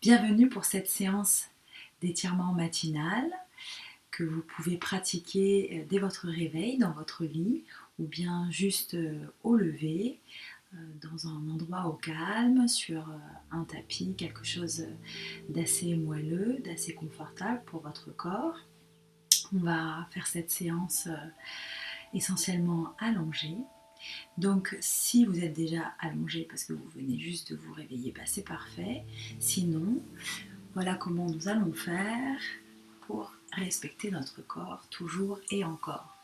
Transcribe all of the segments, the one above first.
Bienvenue pour cette séance d'étirement matinal que vous pouvez pratiquer dès votre réveil dans votre lit ou bien juste au lever, dans un endroit au calme, sur un tapis, quelque chose d'assez moelleux, d'assez confortable pour votre corps. On va faire cette séance essentiellement allongée. Donc si vous êtes déjà allongé parce que vous venez juste de vous réveiller, c'est parfait. Sinon, voilà comment nous allons faire pour respecter notre corps toujours et encore.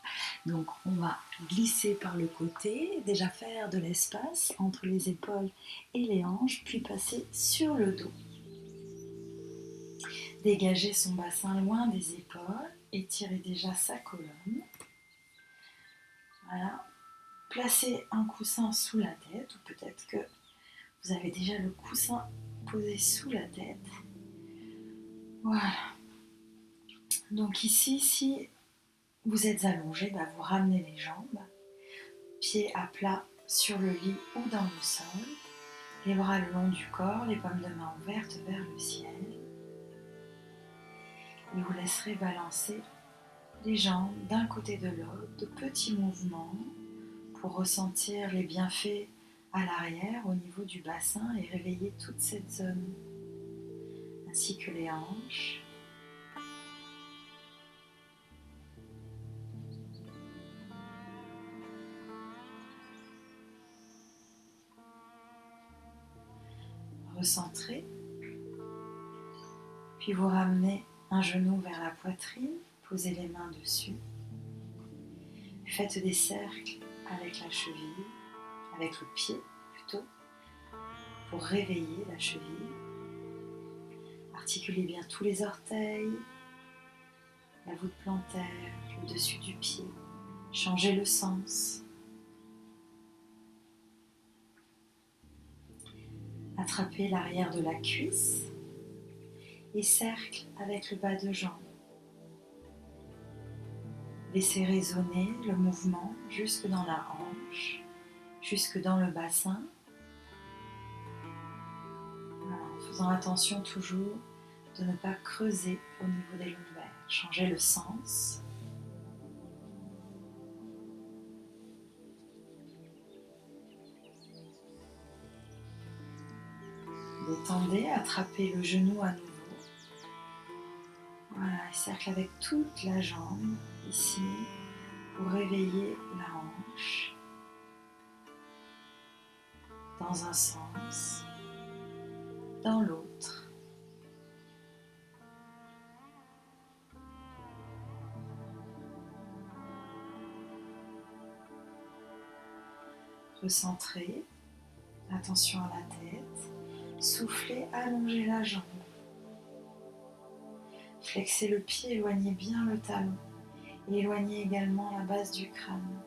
Donc on va glisser par le côté, déjà faire de l'espace entre les épaules et les hanches, puis passer sur le dos. Dégager son bassin loin des épaules, étirer déjà sa colonne. Voilà. Placez un coussin sous la tête, ou peut-être que vous avez déjà le coussin posé sous la tête. Voilà. Donc ici, si vous êtes allongé, vous ramenez les jambes, pieds à plat sur le lit ou dans le sol, les bras le long du corps, les paumes de main ouvertes vers le ciel. Et vous laisserez balancer les jambes d'un côté de l'autre, de petits mouvements pour ressentir les bienfaits à l'arrière au niveau du bassin et réveiller toute cette zone, ainsi que les hanches. Recentrez, puis vous ramenez un genou vers la poitrine, posez les mains dessus. Faites des cercles avec la cheville, avec le pied plutôt, pour réveiller la cheville. Articulez bien tous les orteils, la voûte plantaire, le dessus du pied. Changez le sens. Attrapez l'arrière de la cuisse et cercle avec le bas de jambe. Laissez résonner le mouvement jusque dans la hanche, jusque dans le bassin. Voilà, en faisant attention toujours de ne pas creuser au niveau des lombaires. Changez le sens. Détendez, attrapez le genou à nouveau. Voilà, et cercle avec toute la jambe ici pour réveiller la hanche dans un sens, dans l'autre. Recentrez, attention à la tête, soufflez, allongez la jambe. Flexez le pied, éloignez bien le talon et éloignez également la base du crâne.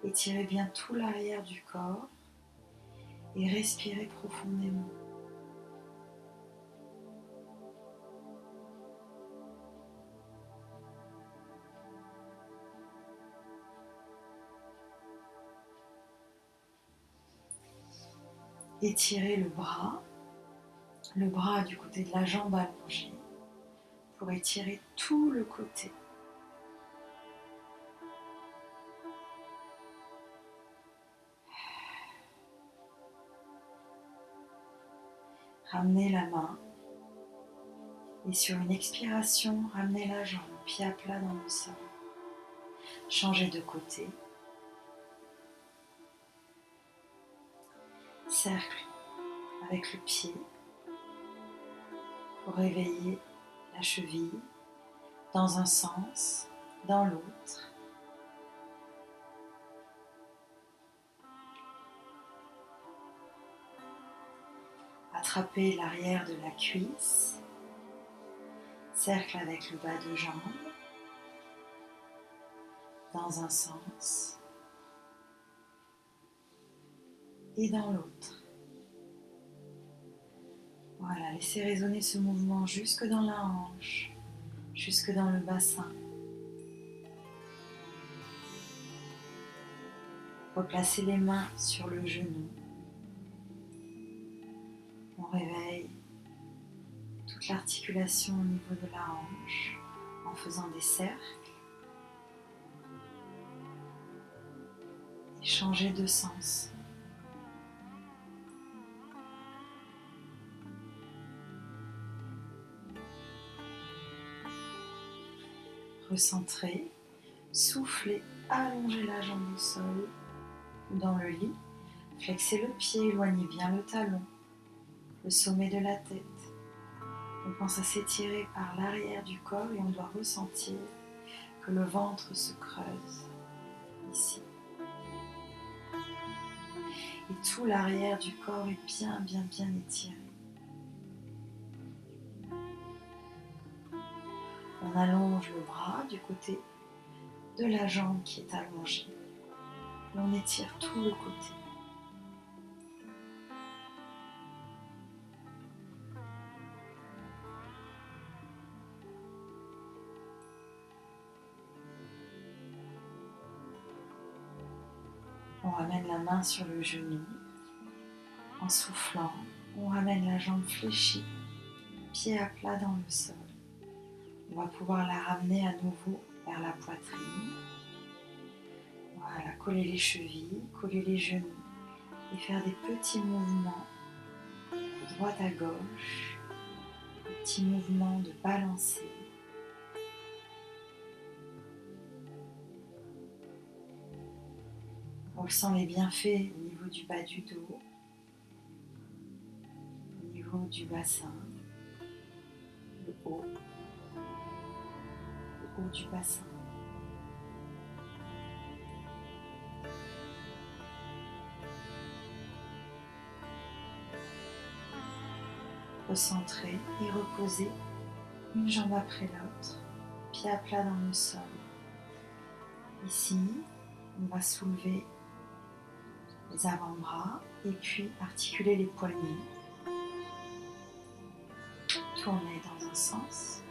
Étirez bien tout l'arrière du corps et respirez profondément. Étirez le bras du côté de la jambe allongée pour étirer tout le côté. Ramenez la main et sur une expiration, ramenez la jambe, pied à plat dans le sol. Changez de côté. Cercle avec le pied pour réveiller la cheville dans un sens, dans l'autre. Attrapez l'arrière de la cuisse, cercle avec le bas de jambe, dans un sens et dans l'autre. Voilà, laissez résonner ce mouvement jusque dans la hanche, jusque dans le bassin. Replacez les mains sur le genou. On réveille l'articulation au niveau de la hanche en faisant des cercles et changer de sens. Recentrez, soufflez, allongez la jambe au sol ou dans le lit, flexez le pied, éloignez bien le talon, le sommet de la tête. On pense à s'étirer par l'arrière du corps et on doit ressentir que le ventre se creuse ici. Et tout l'arrière du corps est bien étiré. On allonge le bras du côté de la jambe qui est allongée. Et on étire tout le côté. On ramène la main sur le genou. En soufflant, on ramène la jambe fléchie, pied à plat dans le sol. On va pouvoir la ramener à nouveau vers la poitrine. Voilà, coller les chevilles, coller les genoux et faire des petits mouvements de droite à gauche, des petits mouvements de balancer. On ressent les bienfaits au niveau du bas du dos, au niveau du bassin, le haut du bassin. Recentrez et reposez une jambe après l'autre, pied à plat dans le sol. Ici, on va soulever les avant-bras et puis articuler les poignets. Tourner dans un sens,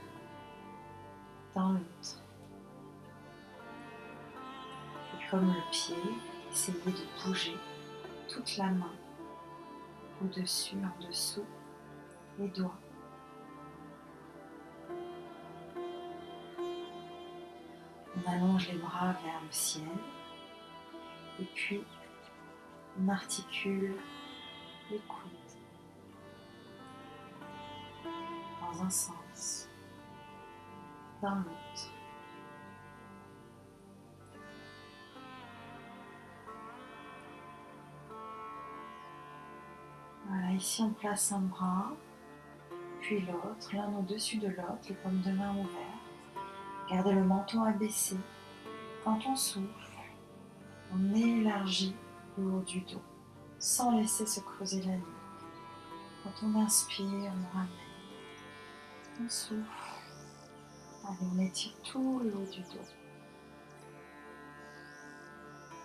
dans l'autre. Et comme le pied, essayez de bouger toute la main, au-dessus, en dessous, les doigts. On allonge les bras vers le ciel et puis on articule les coudes dans un sens, dans l'autre. Voilà, ici on place un bras, puis l'autre, l'un au-dessus de l'autre, les paumes de main ouvertes. Gardez le menton abaissé. Quand on souffle, on élargit le haut du dos, sans laisser se creuser la nuque. Quand on inspire, on ramène. On souffle. Allez, on étire tout le haut du dos.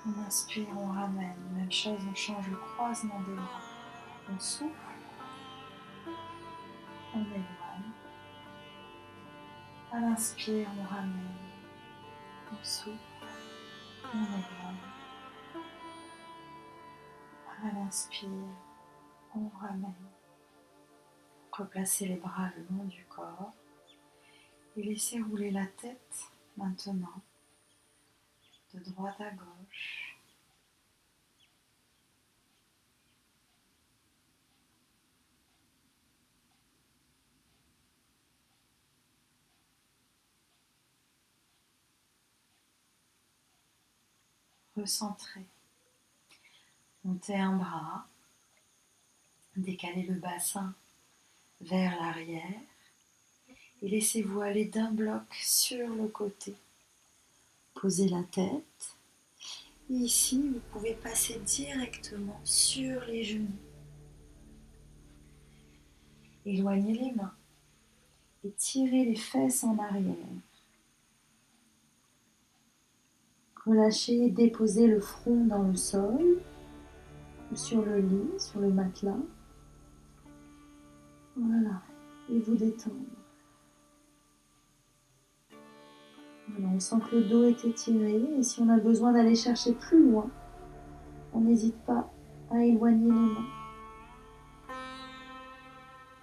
On inspire, on ramène. Même chose, on change le croisement des bras. On souffle. On éloigne. À l'inspire, on ramène. On souffle. On éloigne. À l'inspire, on ramène. Replacez les bras le long du corps et laissez rouler la tête maintenant de droite à gauche. Recentrez. Montez un bras, décalez le bassin vers l'arrière et laissez-vous aller d'un bloc sur le côté. Posez la tête et ici vous pouvez passer directement sur les genoux. Éloignez les mains et tirez les fesses en arrière. Relâchez et déposez le front dans le sol ou sur le lit, sur le matelas. Voilà, et vous détendre. Voilà, on sent que le dos est étiré et si on a besoin d'aller chercher plus loin, on n'hésite pas à éloigner les mains.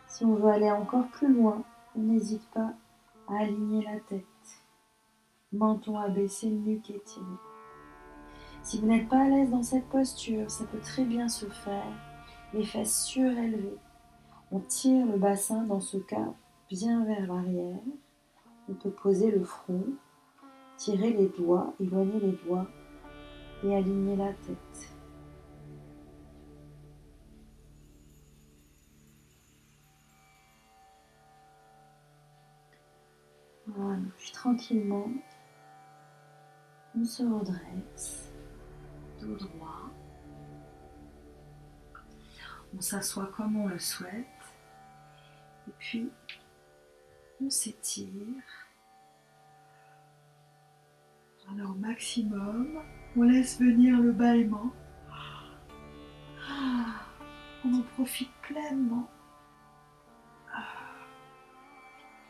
Si Si on veut aller encore plus loin, on n'hésite pas à aligner la tête, menton abaissé, nuque étirée. Si vous n'êtes pas à l'aise dans cette posture, ça peut très bien se faire, les fesses surélevées. On tire le bassin dans ce cas bien vers l'arrière. On peut poser le front, tirer les doigts, éloigner les doigts et aligner la tête. Voilà, puis tranquillement, on se redresse, dos droit. On s'assoit comme on le souhaite. Et puis, on s'étire. Alors, au maximum, on laisse venir le bâillement. On en profite pleinement.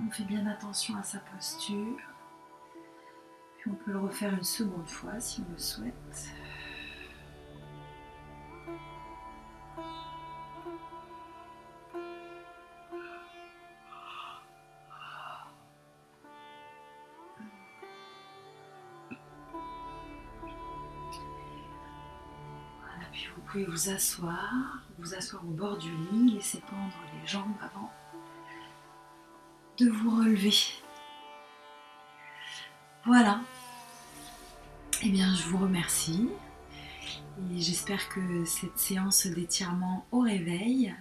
On fait bien attention à sa posture. Puis on peut le refaire une seconde fois si on le souhaite. Voilà, puis vous pouvez vous asseoir au bord du lit, laisser pendre les jambes avant de vous relever. Voilà. Eh bien, je vous remercie et j'espère que cette séance d'étirement au réveil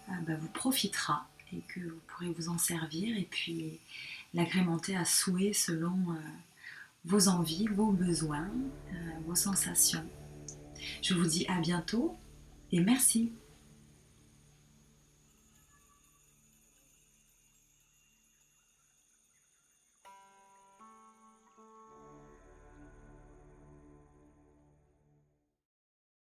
vous profitera et que vous pourrez vous en servir et puis l'agrémenter à souhait selon vos envies, vos besoins, vos sensations. Je vous dis à bientôt et merci.